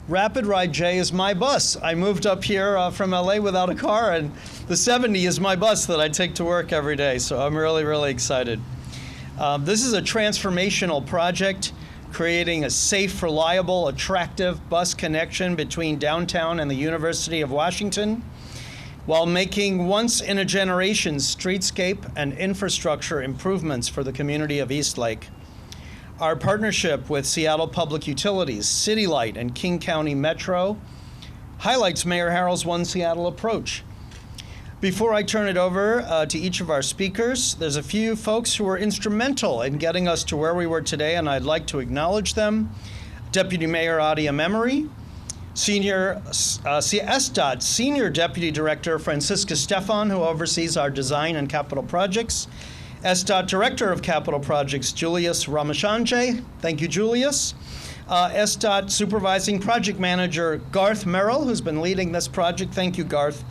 RapidRide J is my bus. I moved up here from LA without a car, and the 70 is my bus that I take to work every day, so I'm really, really excited. This is a transformational project creating a safe, reliable, attractive bus connection between downtown and the University of Washington, while making once-in-a-generation streetscape and infrastructure improvements for the community of Eastlake. Our partnership with Seattle Public Utilities, City Light, and King County Metro highlights Mayor Harrell's One Seattle approach. Before I turn it over to each of our speakers, there's a few folks who were instrumental in getting us to where we were today, and I'd like to acknowledge them. Deputy Mayor Adia Memory, SDOT Senior Deputy Director Francisca Stefan, who oversees our design and capital projects, SDOT Director of Capital Projects, Julius Ramachandre. Thank you, Julius. SDOT Supervising Project Manager, Garth Merrill, who's been leading this project. Thank you, Garth.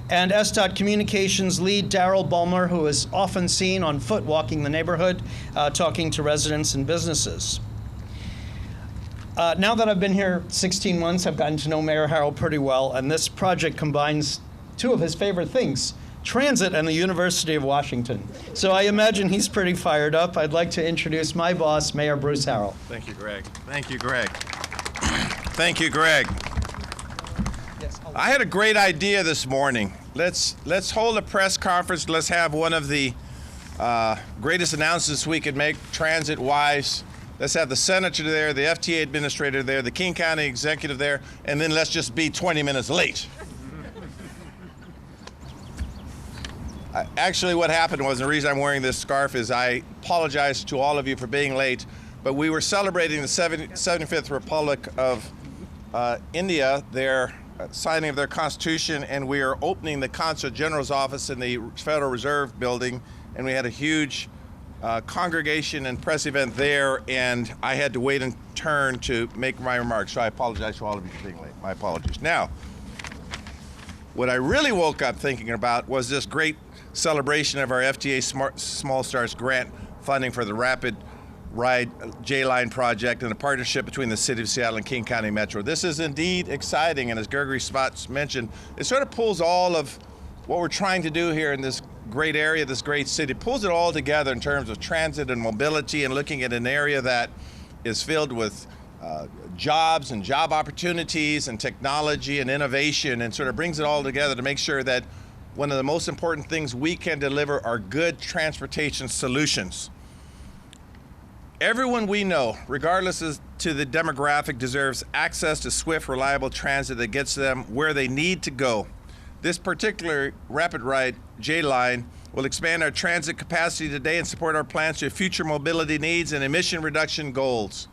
And SDOT Communications Lead, Daryl Bulmer, who is often seen on foot walking the neighborhood, talking to residents and businesses. Now that I've been here 16 months, I've gotten to know Mayor Harrell pretty well, and this project combines two of his favorite things, transit and the University of Washington. So I imagine he's pretty fired up. I'd like to introduce my boss, Mayor Bruce Harrell. Thank you, Gregg. Thank you, Gregg. Thank you, Gregg. Yes, I had a great idea this morning. Let's hold a press conference. Let's have one of the greatest announcements we could make transit-wise. Let's have the senator there, the FTA administrator there, the King County Executive there, and then let's just be 20 minutes late. Actually, what happened was, the reason I'm wearing this scarf is I apologize to all of you for being late, but we were celebrating the 75th Republic of India, their signing of their Constitution, and we are opening the Consul General's office in the Federal Reserve building, and we had a huge congregation and press event there, and I had to wait in turn to make my remarks, so I apologize to all of you for being late. My apologies. Now, what I really woke up thinking about was this great celebration of our FTA Small Starts grant funding for the RapidRide J Line project and a partnership between the City of Seattle and King County Metro. This is indeed exciting, and as Gregory Spots mentioned, it sort of pulls all of what we're trying to do here in this great area, this great city. It pulls it all together in terms of transit and mobility and looking at an area that is filled with jobs and job opportunities and technology and innovation, and sort of brings it all together to make sure that one of the most important things we can deliver are good transportation solutions. Everyone we know, regardless as to the demographic, deserves access to swift, reliable transit that gets them where they need to go. This particular RapidRide J Line will expand our transit capacity today and support our plans to future mobility needs and emission reduction goals.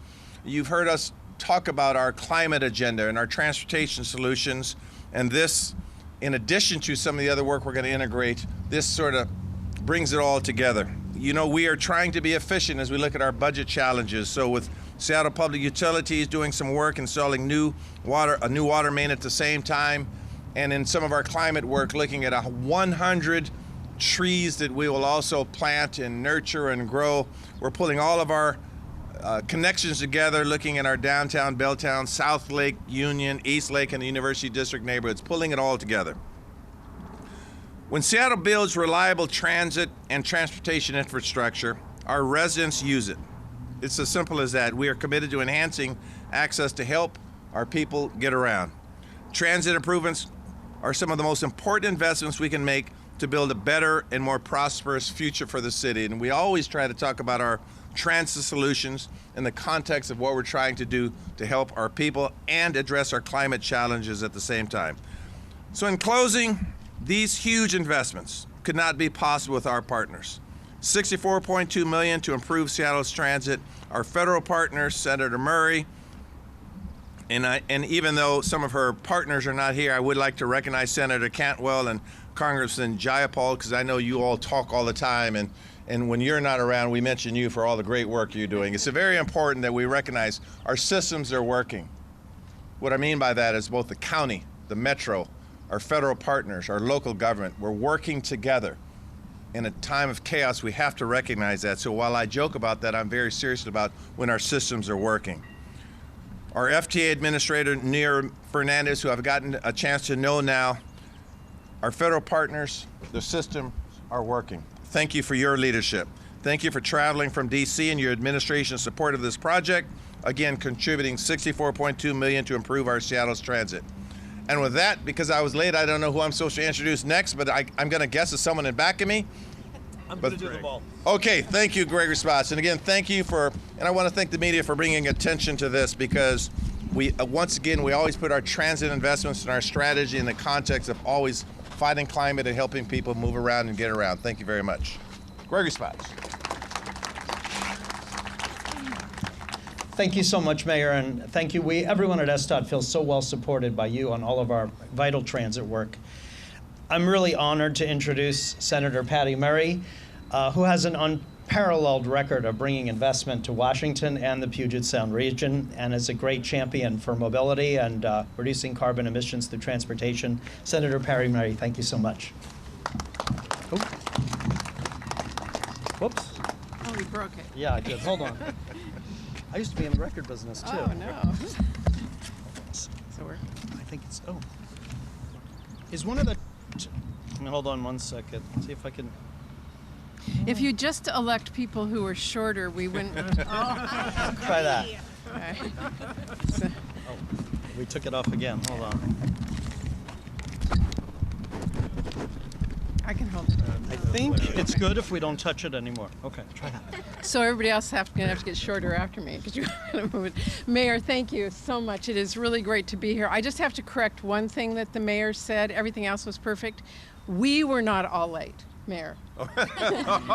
You've heard us talk about our climate agenda and our transportation solutions, and this, in addition to some of the other work we're going to integrate, this sort of brings it all together. You know, we are trying to be efficient as we look at our budget challenges. So with Seattle Public Utilities doing some work, installing a new water main at the same time, and in some of our climate work, looking at 100 trees that we will also plant and nurture and grow. We're pulling all of our connections together, looking at our downtown, Belltown, South Lake, Union, East Lake, and the University District neighborhoods, pulling it all together. When Seattle builds reliable transit and transportation infrastructure, our residents use it. It's as simple as that. We are committed to enhancing access to help our people get around. Transit improvements are some of the most important investments we can make to build a better and more prosperous future for the city. And we always try to talk about our transit solutions in the context of what we're trying to do to help our people and address our climate challenges at the same time. So in closing, these huge investments could not be possible with our partners. $64.2 million to improve Seattle's transit. Our federal partners, Senator Murray, and even though some of her partners are not here, I would like to recognize Senator Cantwell and Congressman Jayapal, because I know you all talk all the time, and when you're not around, we mention you for all the great work you're doing. It's very important that we recognize our systems are working. What I mean by that is both the county, the metro, our federal partners, our local government, we're working together. In a time of chaos, we have to recognize that. So while I joke about that, I'm very serious about when our systems are working. our FTA Administrator, Nuria Fernandez, who I've gotten a chance to know now, our federal partners, the system are working. Thank you for your leadership. Thank you for traveling from DC and your administration's support of this project, again, contributing $64.2 million to improve our Seattle's transit. And with that, because I was late, I don't know who I'm supposed to introduce next, but I'm going to guess it's someone in back of me. I'm going to do the ball. Okay, thank you, Gregg Spots. And again, thank you and I want to thank the media for bringing attention to this, because once again, we always put our transit investments and our strategy in the context of always fighting climate and helping people move around and get around. Thank you very much. Gregg Spots. Thank you so much, Mayor, and thank you. Everyone at SDOT feels so well supported by you on all of our vital transit work. I'm really honored to introduce Senator Patty Murray, who has an unparalleled record of bringing investment to Washington and the Puget Sound region, and is a great champion for mobility and reducing carbon emissions through transportation. Senator Patty Murray, thank you so much. Oh. Whoops. Oh, we broke it. Yeah, I did. Hold on. I used to be in the record business, too. Oh, no. So I think it's, is one of the, hold on one second, see if I can. if you just elect people who are shorter, we wouldn't. Try that. Okay. Oh, we took it off again, hold on. I can hold it. I think it's good if we don't touch it anymore. Okay, try that. So everybody else gonna have to get shorter after me because you're gonna move it. Mayor, thank you so much. It is really great to be here. I just have to correct one thing that the mayor said. Everything else was perfect. We were not all late, Mayor. Okay, all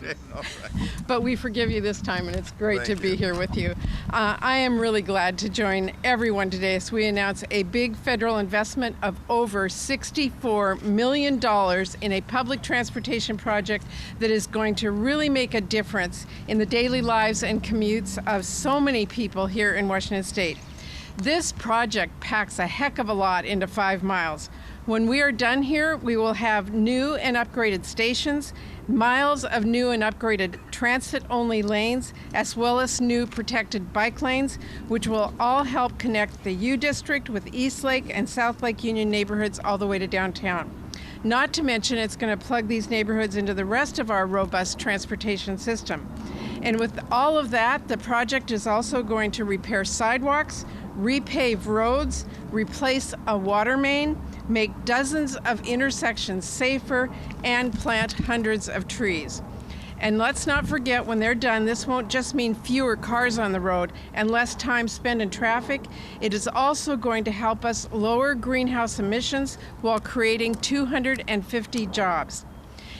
right. But we forgive you this time, and it's great to be here with you. I am really glad to join everyone today as we announce a big federal investment of over $64 million in a public transportation project that is going to really make a difference in the daily lives and commutes of so many people here in Washington State. This project packs a heck of a lot into 5 miles. When we are done here, we will have new and upgraded stations, miles of new and upgraded transit-only lanes, as well as new protected bike lanes, which will all help connect the U District with East Lake and South Lake Union neighborhoods all the way to downtown. Not to mention, it's going to plug these neighborhoods into the rest of our robust transportation system. And with all of that, the project is also going to repair sidewalks, repave roads, replace a water main, make dozens of intersections safer, and plant hundreds of trees. And let's not forget, when they're done, this won't just mean fewer cars on the road and less time spent in traffic. It is also going to help us lower greenhouse emissions while creating 250 jobs.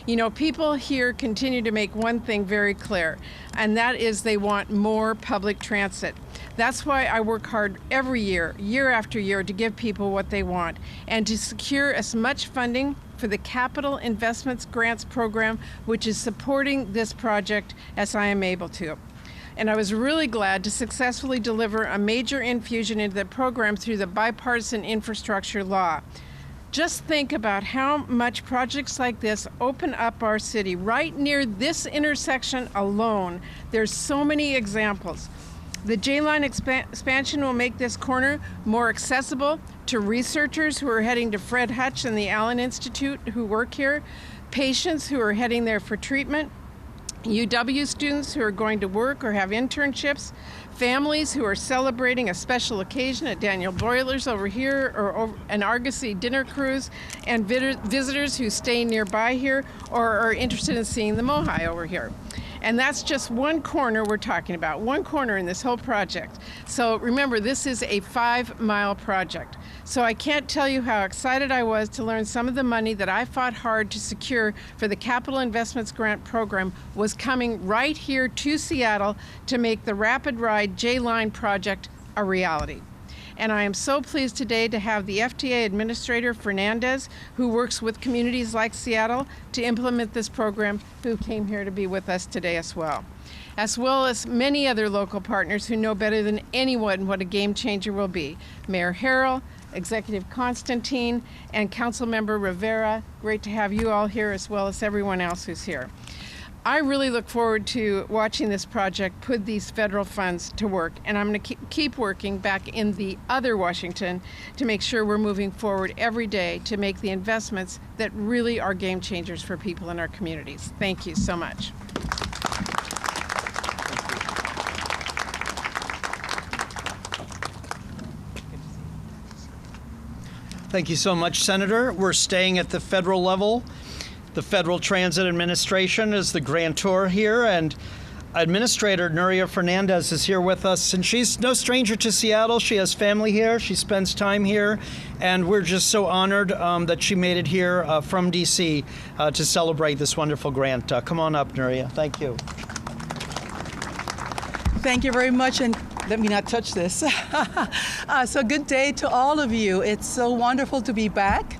You know, people here continue to make one thing very clear, and that is they want more public transit. That's why I work hard every year, year after year, to give people what they want and to secure as much funding for the Capital Investments Grants Program, which is supporting this project, as I am able to. And I was really glad to successfully deliver a major infusion into the program through the bipartisan infrastructure law. Just think about how much projects like this open up our city. Right near this intersection alone, there's so many examples. The J Line expansion will make this corner more accessible to researchers who are heading to Fred Hutch and the Allen Institute who work here, patients who are heading there for treatment, UW students who are going to work or have internships, families who are celebrating a special occasion at Daniel Broilers over here or an Argosy dinner cruise, and visitors who stay nearby here or are interested in seeing the Mohi over here. And that's just one corner we're talking about, one corner in this whole project. So remember, this is a 5-mile project. So I can't tell you how excited I was to learn some of the money that I fought hard to secure for the Capital Investments Grant Program was coming right here to Seattle to make the RapidRide J Line project a reality. And I am so pleased today to have the FTA Administrator, Fernandez, who works with communities like Seattle to implement this program, who came here to be with us today as well as many other local partners who know better than anyone what a game changer will be. Mayor Harrell, Executive Constantine, and Councilmember Rivera. Great to have you all here, as well as everyone else who's here. I really look forward to watching this project put these federal funds to work, and I'm going to keep working back in the other Washington to make sure we're moving forward every day to make the investments that really are game changers for people in our communities. Thank you so much. Thank you so much, Senator. We're staying at the federal level. The Federal Transit Administration is the grantor here, and Administrator Nuria Fernandez is here with us, and she's no stranger to Seattle. She has family here. She spends time here, and we're just so honored that she made it here from D.C. To celebrate this wonderful grant. Come on up, Nuria. Thank you. Thank you very much, and let me not touch this. So good day to all of you. It's so wonderful to be back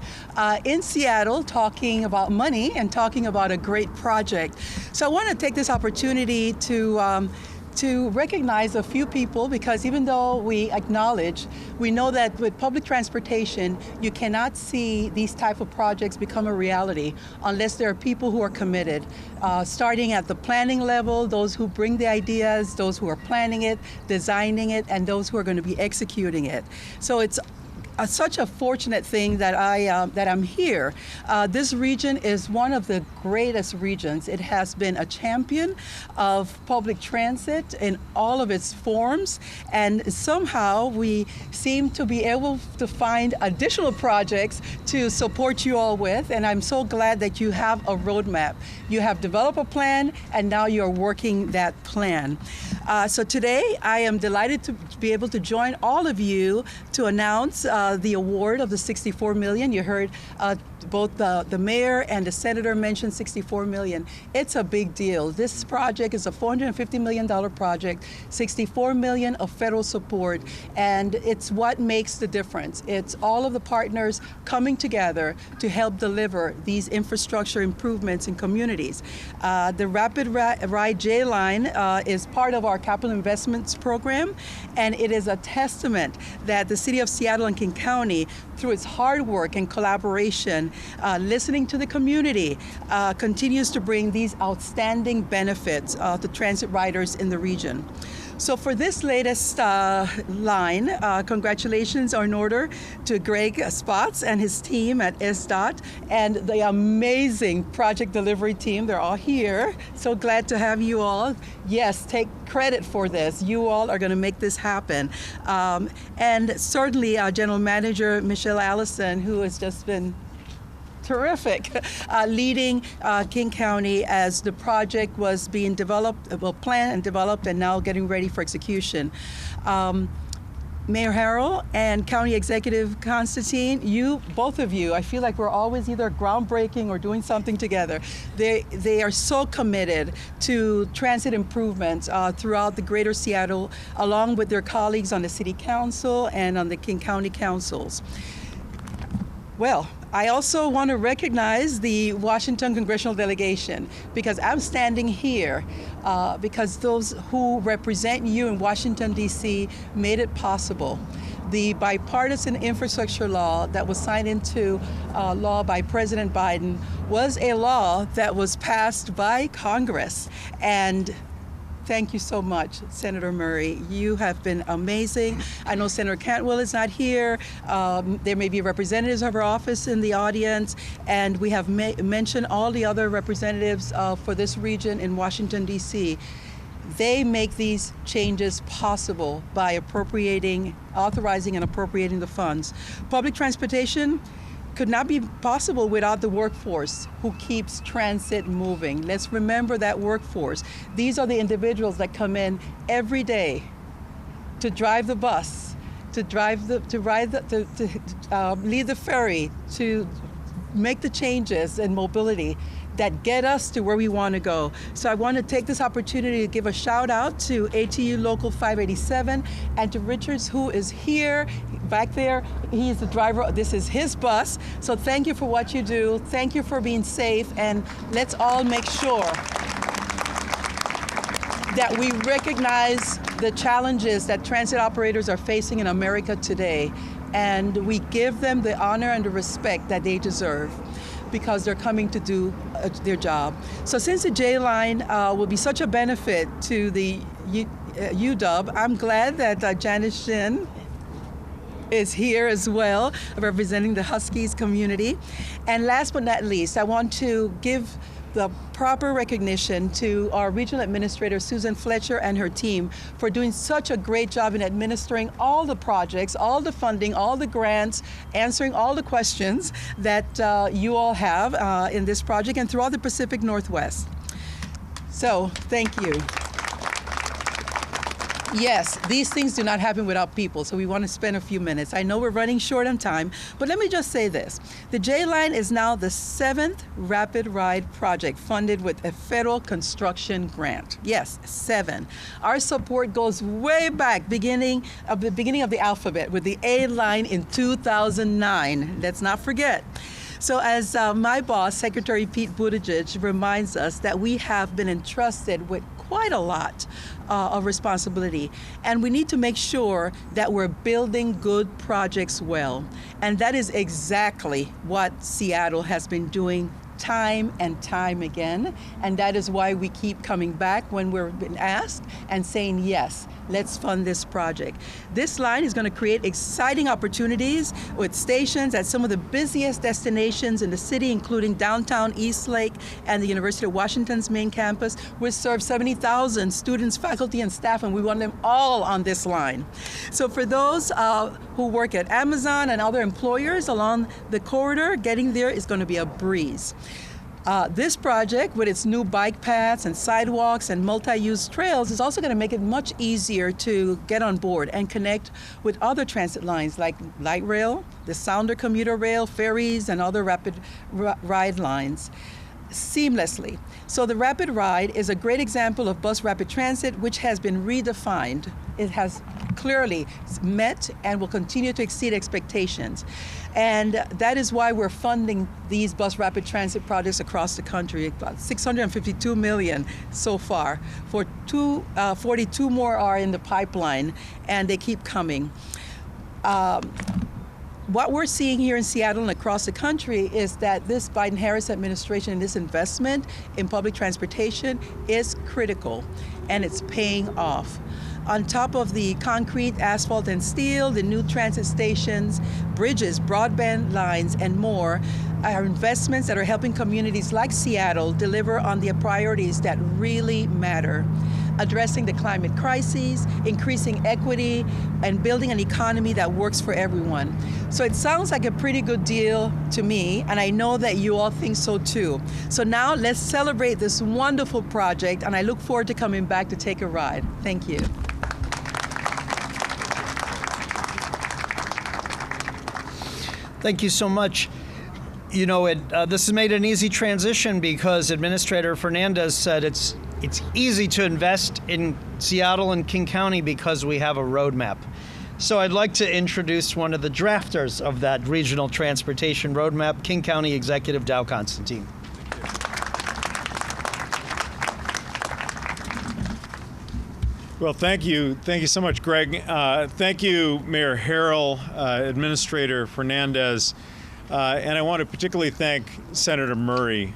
in Seattle talking about money and talking about a great project. So I want to take this opportunity to recognize a few people, because even though we know that with public transportation, you cannot see these type of projects become a reality unless there are people who are committed, starting at the planning level, those who bring the ideas, those who are planning it, designing it, and those who are going to be executing it. So it's such a fortunate thing that I'm here. This region is one of the greatest regions. It has been a champion of public transit in all of its forms, and somehow we seem to be able to find additional projects to support you all with, and I'm so glad that you have a roadmap. You have developed a plan, and now you're working that plan. So today, I am delighted to be able to join all of you to announce the award of the $64 million. You heard both the mayor and the senator mention $64 million. It's a big deal. This project is a $450 million project, $64 million of federal support, and it's what makes the difference. It's all of the partners coming together to help deliver these infrastructure improvements in communities. The RapidRide J Line is part of our capital investments program, and it is a testament that the city of Seattle and King County, through its hard work and collaboration, listening to the community, continues to bring these outstanding benefits to transit riders in the region. So for this latest line, congratulations are in order to Gregg and his team at SDOT and the amazing project delivery team. They're all here. So glad to have you all. Yes, take credit for this. You all are going to make this happen. And certainly General Manager Michelle Allison, who has just been terrific, leading King County as the project was being developed, planned and developed, and now getting ready for execution. Mayor Harrell and County Executive Constantine, both of you, I feel like we're always either groundbreaking or doing something together. They are so committed to transit improvements throughout the greater Seattle, along with their colleagues on the City Council and on the King County Councils. Well, I also want to recognize the Washington Congressional Delegation, because I'm standing here because those who represent you in Washington, D.C. made it possible. The bipartisan infrastructure law that was signed into law by President Biden was a law that was passed by Congress. And thank you so much, Senator Murray. You have been amazing. I know Senator Cantwell is not here. There may be representatives of her office in the audience, and we have mentioned all the other representatives for this region in Washington, D.C. They make these changes possible by authorizing and appropriating the funds. Public transportation could not be possible without the workforce who keeps transit moving. Let's remember that workforce. These are the individuals that come in every day to drive the bus, to lead the ferry, to make the changes in mobility that get us to where we want to go. So I want to take this opportunity to give a shout out to ATU Local 587 and to Richards, who is here back there. He is the driver. This is his bus. So thank you for what you do. Thank you for being safe, and let's all make sure that we recognize the challenges that transit operators are facing in America today, and we give them the honor and the respect that they deserve. because they're coming to do their job. So since the J Line will be such a benefit to the UW, I'm glad that Janice Shin is here as well, representing the Huskies community. And last but not least, I want to give the proper recognition to our regional administrator, Susan Fletcher, and her team for doing such a great job in administering all the projects, all the funding, all the grants, answering all the questions that you all have in this project and throughout the Pacific Northwest. So, thank you. Yes, these things do not happen without people, so we want to spend a few minutes. I know we're running short on time, but let me just say this. The J Line is now the 7th Rapid Ride project funded with a federal construction grant. Yes, 7. Our support goes way back, beginning of the alphabet with the A Line in 2009. Let's not forget. So as my boss, Secretary Pete Buttigieg, reminds us that we have been entrusted with quite a lot of responsibility, and we need to make sure that we're building good projects well. And that is exactly what Seattle has been doing time and time again, and that is why we keep coming back when we're been asked and saying, yes, let's fund this project. This line is going to create exciting opportunities with stations at some of the busiest destinations in the city, including downtown Eastlake and the University of Washington's main campus, which serves 70,000 students, faculty, and staff, and we want them all on this line. So for those who work at Amazon and other employers along the corridor, getting there is going to be a breeze. This project, with its new bike paths and sidewalks and multi-use trails, is also going to make it much easier to get on board and connect with other transit lines like light rail, the Sounder commuter rail, ferries, and other rapid ride lines seamlessly. So the Rapid Ride is a great example of bus rapid transit, which has been redefined. It has clearly met and will continue to exceed expectations. And that is why we're funding these bus rapid transit projects across the country, about $652 million so far. 42 more are in the pipeline, and they keep coming. What we're seeing here in Seattle and across the country is that this Biden-Harris administration and this investment in public transportation is critical, and it's paying off. On top of the concrete, asphalt, and steel, the new transit stations, bridges, broadband lines, and more are investments that are helping communities like Seattle deliver on the priorities that really matter. Addressing the climate crises, increasing equity, and building an economy that works for everyone. So it sounds like a pretty good deal to me, and I know that you all think so too. So now let's celebrate this wonderful project, and I look forward to coming back to take a ride. Thank you. Thank you so much. You know, this has made an easy transition because Administrator Fernandez said it's easy to invest in Seattle and King County because we have a roadmap. So I'd like to introduce one of the drafters of that regional transportation roadmap, King County Executive Dow Constantine. Well, thank you so much, Gregg. Thank you, Mayor Harrell, Administrator Fernandez, and I want to particularly thank Senator Murray,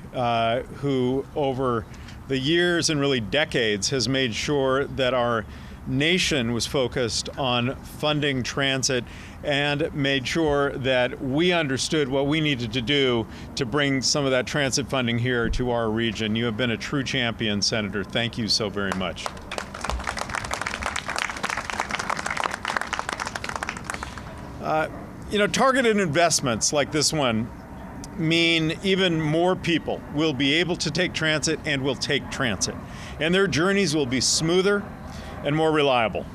who over the years and really decades has made sure that our nation was focused on funding transit and made sure that we understood what we needed to do to bring some of that transit funding here to our region. You have been a true champion, Senator. Thank you so very much. Targeted investments like this one mean even more people will be able to take transit and will take transit. And their journeys will be smoother and more reliable.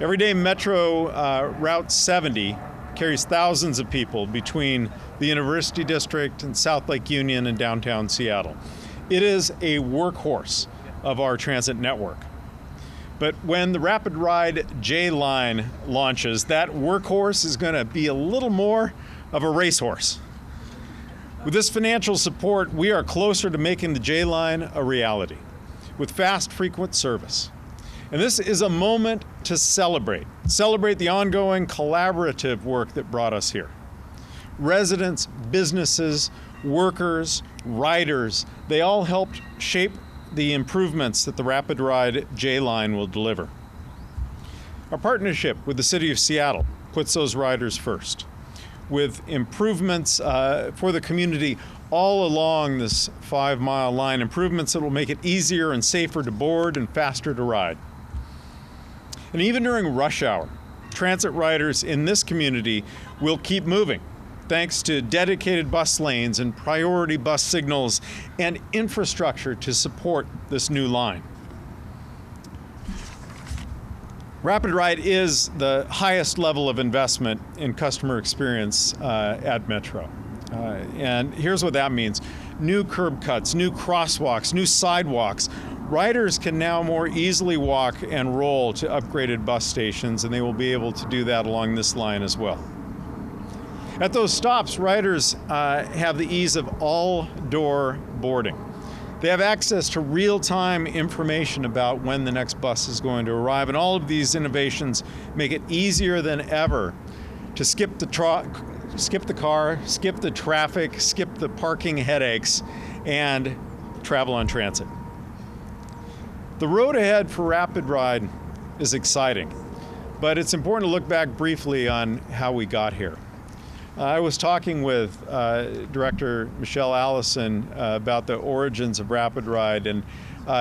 Everyday Metro Route 70 carries thousands of people between the University District and South Lake Union and downtown Seattle. It is a workhorse of our transit network. But when the RapidRide J Line launches, that workhorse is going to be a little more of a racehorse. With this financial support, we are closer to making the J Line a reality, with fast, frequent service. And this is a moment to celebrate the ongoing collaborative work that brought us here. Residents, businesses, workers, riders, they all helped shape the improvements that the RapidRide J Line will deliver. Our partnership with the City of Seattle puts those riders first, with improvements for the community all along this 5-mile line, improvements that will make it easier and safer to board and faster to ride. And even during rush hour, transit riders in this community will keep moving, thanks to dedicated bus lanes and priority bus signals and infrastructure to support this new line. RapidRide is the highest level of investment in customer experience at Metro. And here's what that means. New curb cuts, new crosswalks, new sidewalks. Riders can now more easily walk and roll to upgraded bus stations, and they will be able to do that along this line as well. At those stops, riders have the ease of all-door boarding. They have access to real-time information about when the next bus is going to arrive, and all of these innovations make it easier than ever to skip the car, skip the traffic, skip the parking headaches, and travel on transit. The road ahead for RapidRide is exciting, but it's important to look back briefly on how we got here. I was talking with Director Michelle Allison about the origins of RapidRide, and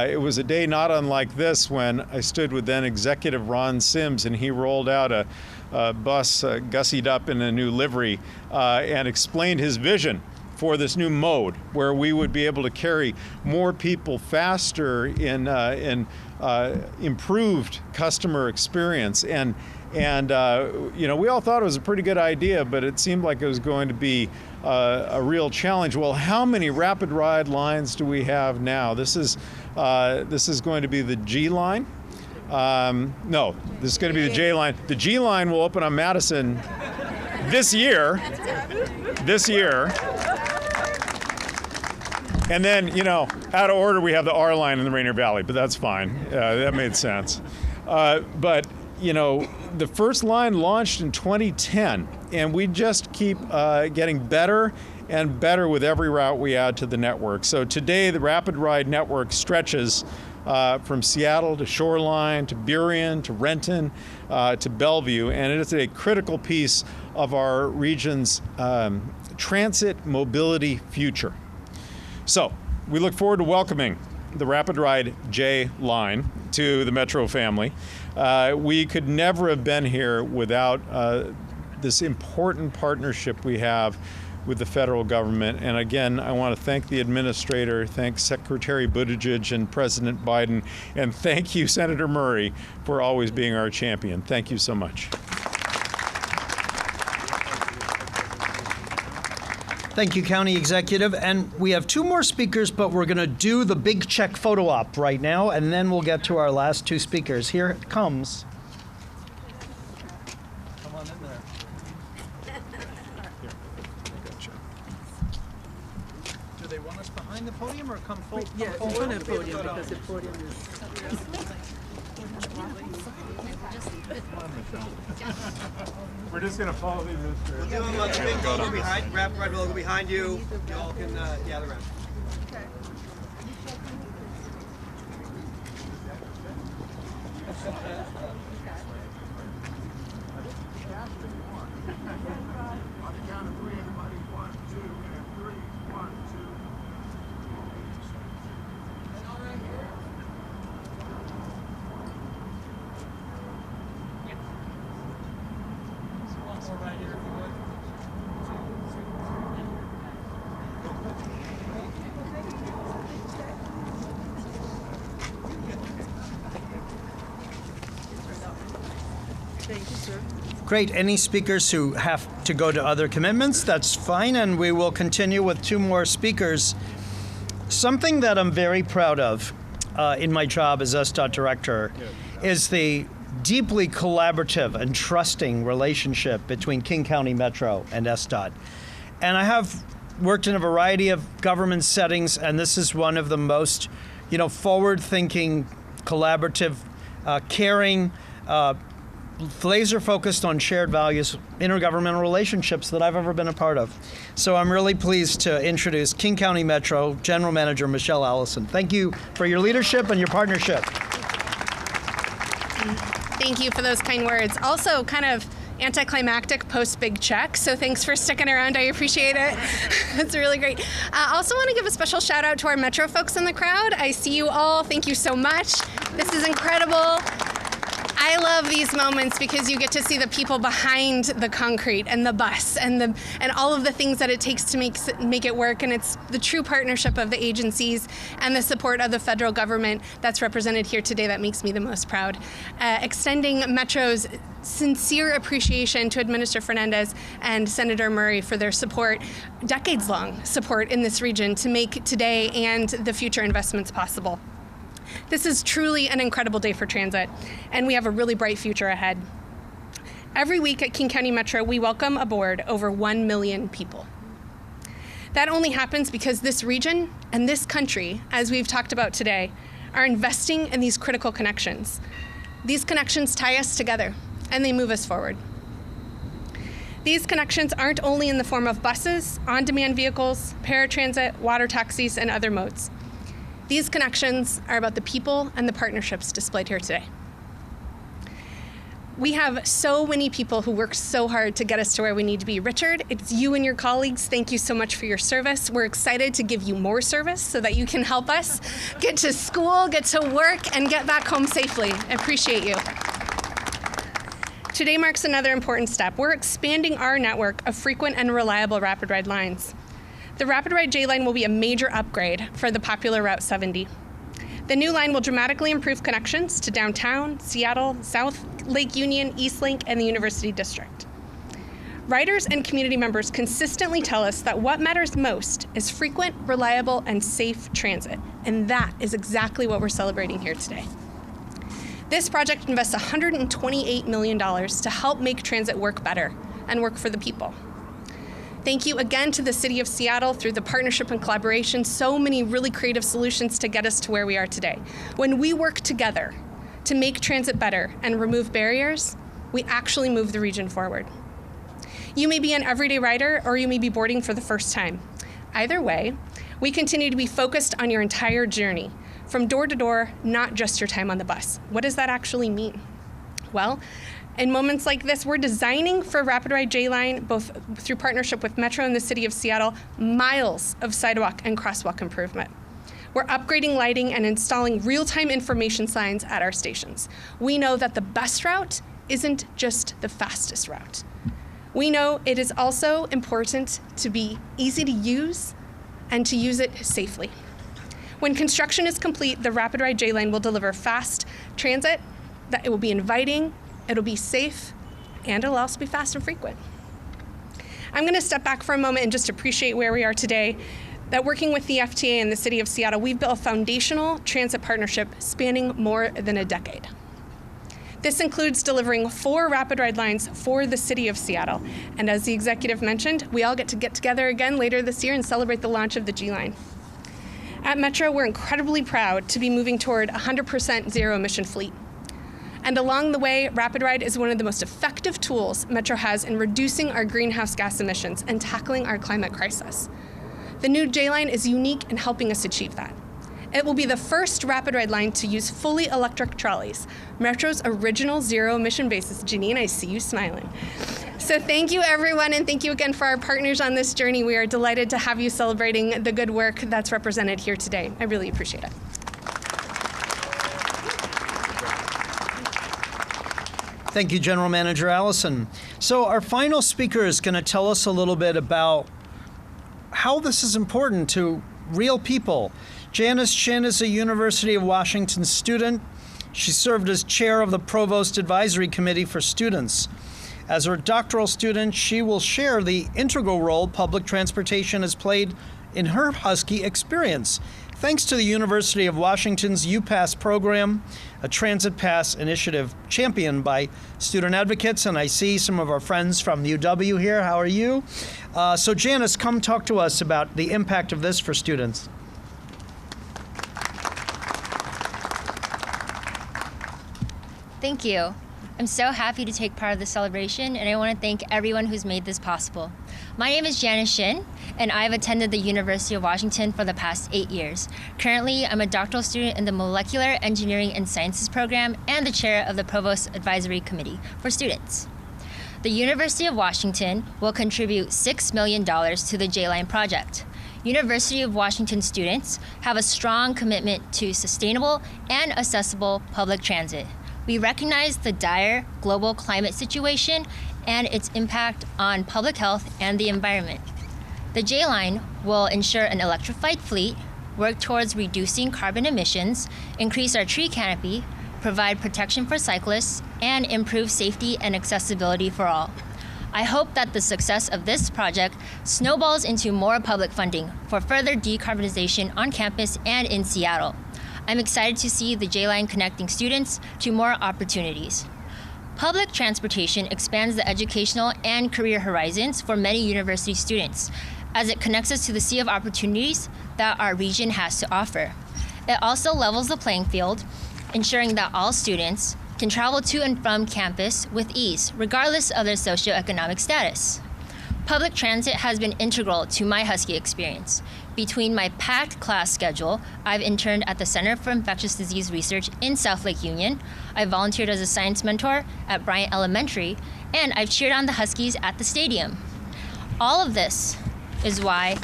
it was a day not unlike this when I stood with then Executive Ron Sims, and he rolled out a bus gussied up in a new livery and explained his vision for this new mode where we would be able to carry more people faster in improved customer experience. And you know, we all thought it was a pretty good idea, but it seemed like it was going to be a real challenge. Well, how many RapidRide lines do we have now? This is going to be the G line. No, this is going to be the J line. The G line will open on Madison this year. And then, you know, out of order, we have the R line in the Rainier Valley, but that's fine. That made sense. But you know, the first line launched in 2010, and we just keep getting better and better with every route we add to the network. So today, the RapidRide network stretches from Seattle to Shoreline, to Burien, to Renton, to Bellevue, and it is a critical piece of our region's transit mobility future. So we look forward to welcoming the RapidRide J Line to the Metro family. We could never have been here without this important partnership we have with the federal government. And again, I want to thank the administrator, thank Secretary Buttigieg and President Biden, and thank you, Senator Murray, for always being our champion. Thank you so much. Thank you, County Executive. And we have two more speakers, but we're going to do the big check photo op right now, and then we'll get to our last two speakers. Here it comes. Come on in there. Do they want us behind the podium or come forward? Yeah, in front of the podium because the podium is... We're just going to follow the administrator. We'll give them the big logo behind, RapidRide logo behind you. Y'all can gather around. Thank you, sir. Great. Any speakers who have to go to other commitments, that's fine, and we will continue with two more speakers. Something that I'm very proud of in my job as SDOT Director is the deeply collaborative and trusting relationship between King County Metro and SDOT. And I have worked in a variety of government settings, and this is one of the most, forward-thinking, collaborative, caring, laser focused on shared values, intergovernmental relationships that I've ever been a part of. So I'm really pleased to introduce King County Metro General Manager Michelle Allison. Thank you for your leadership and your partnership. Thank you for those kind words. Also kind of anticlimactic post big check, so thanks for sticking around. I appreciate it. It's really great. I also want to give a special shout out to our Metro folks in the crowd. I see you all. Thank you so much. This is incredible. I love these moments because you get to see the people behind the concrete and the bus and all of the things that it takes to make it work. And it's the true partnership of the agencies and the support of the federal government that's represented here today that makes me the most proud. Extending Metro's sincere appreciation to Administrator Fernandez and Senator Murray for their support, decades-long support in this region to make today and the future investments possible. This is truly an incredible day for transit, and we have a really bright future ahead. Every week at King County Metro, we welcome aboard over 1 million people. That only happens because this region and this country, as we've talked about today, are investing in these critical connections. These connections tie us together, and they move us forward. These connections aren't only in the form of buses, on-demand vehicles, paratransit, water taxis, and other modes. These connections are about the people and the partnerships displayed here today. We have so many people who work so hard to get us to where we need to be. Richard, it's you and your colleagues. Thank you so much for your service. We're excited to give you more service so that you can help us get to school, get to work, and get back home safely. I appreciate you. Today marks another important step. We're expanding our network of frequent and reliable RapidRide lines. The RapidRide J Line will be a major upgrade for the popular Route 70. The new line will dramatically improve connections to downtown, Seattle, South Lake Union, Eastlink, and the University District. Riders and community members consistently tell us that what matters most is frequent, reliable, and safe transit, and that is exactly what we're celebrating here today. This project invests $128 million to help make transit work better and work for the people. Thank you again to the City of Seattle through the partnership and collaboration, so many really creative solutions to get us to where we are today. When we work together to make transit better and remove barriers, we actually move the region forward. You may be an everyday rider or you may be boarding for the first time. Either way, we continue to be focused on your entire journey, from door to door, not just your time on the bus. What does that actually mean? Well, in moments like this, we're designing for RapidRide J Line, both through partnership with Metro and the City of Seattle, miles of sidewalk and crosswalk improvement. We're upgrading lighting and installing real-time information signs at our stations. We know that the best route isn't just the fastest route. We know it is also important to be easy to use and to use it safely. When construction is complete, the RapidRide J Line will deliver fast transit, that it will be inviting, it'll be safe, and it'll also be fast and frequent. I'm going to step back for a moment and just appreciate where we are today. That working with the FTA and the City of Seattle, we've built a foundational transit partnership spanning more than a decade. This includes delivering 4 RapidRide lines for the City of Seattle. And as the executive mentioned, we all get together again later this year and celebrate the launch of the G Line. At Metro, we're incredibly proud to be moving toward 100% zero-emission fleet. And along the way, RapidRide is one of the most effective tools Metro has in reducing our greenhouse gas emissions and tackling our climate crisis. The new J Line is unique in helping us achieve that. It will be the first RapidRide line to use fully electric trolleys, Metro's original zero-emission basis. Janine, I see you smiling. So thank you, everyone, and thank you again for our partners on this journey. We are delighted to have you celebrating the good work that's represented here today. I really appreciate it. Thank you, General Manager Allison. So our final speaker is going to tell us a little bit about how this is important to real people. Janice Chin is a University of Washington student. She served as chair of the Provost Advisory Committee for Students. As a doctoral student, she will share the integral role public transportation has played in her Husky experience, thanks to the University of Washington's UPass program, a transit pass initiative championed by student advocates. And I see some of our friends from UW here. How are you? So Janice, come talk to us about the impact of this for students. Thank you. I'm so happy to take part of this celebration, and I want to thank everyone who's made this possible. My name is Janice Shin, and I've attended the University of Washington for the past 8 years. Currently, I'm a doctoral student in the Molecular Engineering and Sciences program and the chair of the Provost Advisory Committee for students. The University of Washington will contribute $6 million to the J Line project. University of Washington students have a strong commitment to sustainable and accessible public transit. We recognize the dire global climate situation and its impact on public health and the environment. The J Line will ensure an electrified fleet, work towards reducing carbon emissions, increase our tree canopy, provide protection for cyclists, and improve safety and accessibility for all. I hope that the success of this project snowballs into more public funding for further decarbonization on campus and in Seattle. I'm excited to see the J Line connecting students to more opportunities. Public transportation expands the educational and career horizons for many university students, as it connects us to the sea of opportunities that our region has to offer. It also levels the playing field, ensuring that all students can travel to and from campus with ease, regardless of their socioeconomic status. Public transit has been integral to my Husky experience. Between my packed class schedule, I've interned at the Center for Infectious Disease Research in South Lake Union, I volunteered as a science mentor at Bryant Elementary, and I've cheered on the Huskies at the stadium. All of this is why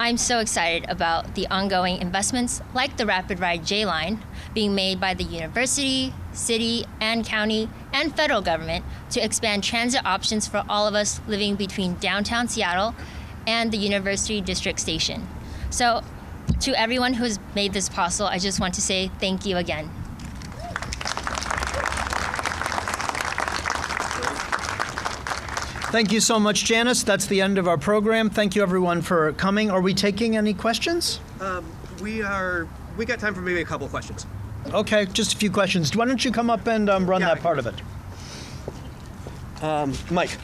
I'm so excited about the ongoing investments like the RapidRide J Line being made by the university, city, and county, and federal government to expand transit options for all of us living between downtown Seattle and the University District Station. So, to everyone who has made this possible, I just want to say thank you again. Thank you so much, Janice. That's the end of our program. Thank you, everyone, for coming. Are we taking any questions? We got time for maybe a couple of questions. Okay, just a few questions. Why don't you come up and run that part of it? Mike.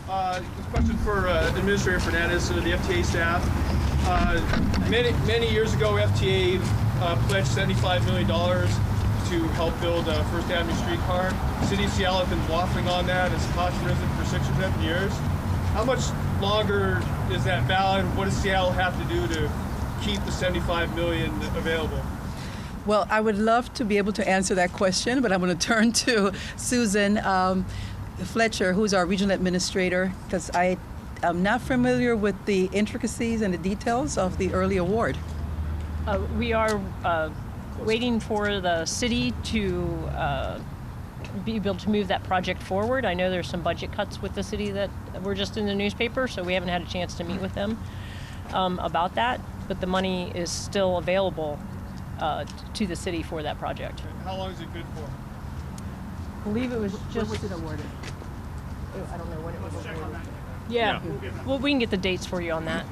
This question for Administrator Fernandez and the FTA staff. Many years ago, FTA pledged $75 million to help build a First Avenue streetcar. City of Seattle has been waffling on that. It's cost risen for 6 or 7 years. How much longer is that valid? What does Seattle have to do to keep the $75 million available? Well, I would love to be able to answer that question, but I'm going to turn to Susan Fletcher, who's our regional administrator, because I am not familiar with the intricacies and the details of the early award. We are waiting for the city to be able to move that project forward. I know there's some budget cuts with the city that were just in the newspaper, so we haven't had a chance to meet with them about that, but the money is still available to the city for that project. How long is it good for? I believe it was just... When was it awarded? I don't know when it was awarded. Yeah, well, we can get the dates for you on that.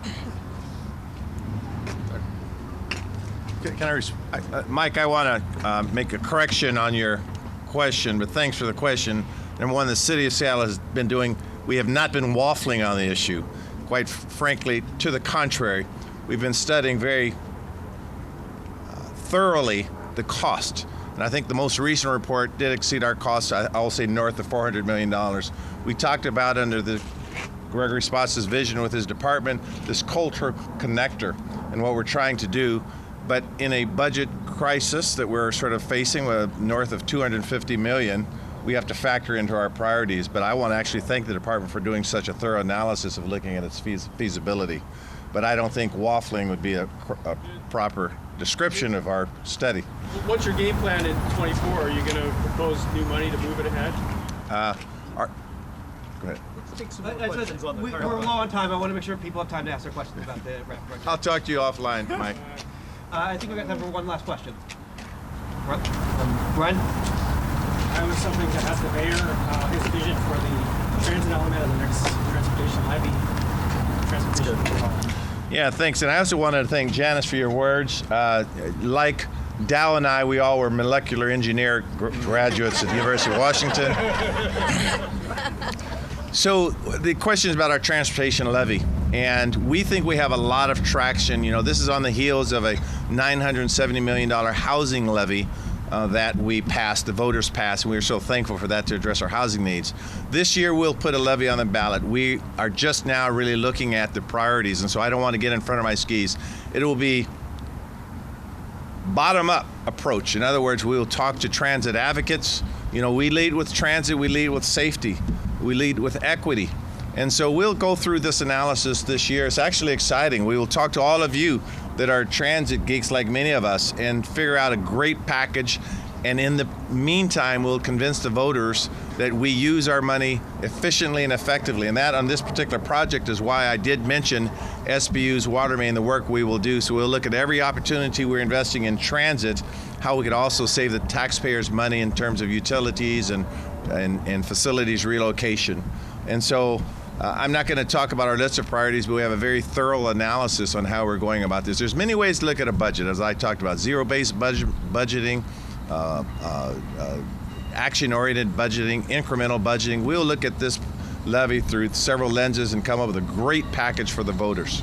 Mike, I want to make a correction on your question, but thanks for the question. Number one, the City of Seattle has been doing, we have not been waffling on the issue. Quite frankly, to the contrary, we've been studying very thoroughly the cost. And I think the most recent report did exceed our costs, I'll say north of $400 million. We talked about under the Gregory Spots' vision with his department, this culture connector and what we're trying to do. But in a budget crisis that we're sort of facing with north of $250 million, we have to factor into our priorities. But I want to actually thank the department for doing such a thorough analysis of looking at its feasibility. But I don't think waffling would be a proper description of our study. What's your game plan in 24? Are you going to propose new money to move it ahead? Go ahead. We're low on time. I want to make sure people have time to ask their questions about the RapidRide. I'll talk to you offline, Mike. I think we've got time for one last question. Brian? I was something to ask the mayor his vision for the transit element of the next transportation levy. Yeah, thanks. And I also wanted to thank Janice for your words. Like Dow and I, we all were molecular engineer graduates at the University of Washington. So the question is about our transportation levy. And we think we have a lot of traction. You know, this is on the heels of a $970 million housing levy that we passed, the voters passed, and we were so thankful for that to address our housing needs. This year we'll put a levy on the ballot. We are just now really looking at the priorities, and so I don't want to get in front of my skis. It will be bottom-up approach. In other words, we will talk to transit advocates. You know, we lead with transit, we lead with safety, we lead with equity. And so we'll go through this analysis this year. It's actually exciting. We will talk to all of you that are transit geeks like many of us and figure out a great package. And in the meantime, we'll convince the voters that we use our money efficiently and effectively. And that on this particular project is why I did mention SBU's water main, the work we will do. So we'll look at every opportunity we're investing in transit, how we could also save the taxpayers money in terms of utilities and facilities relocation. And so I'm not going to talk about our list of priorities, but we have a very thorough analysis on how we're going about this. There's many ways to look at a budget, as I talked about: zero-based budgeting, action-oriented budgeting, incremental budgeting. We'll look at this levy through several lenses and come up with a great package for the voters.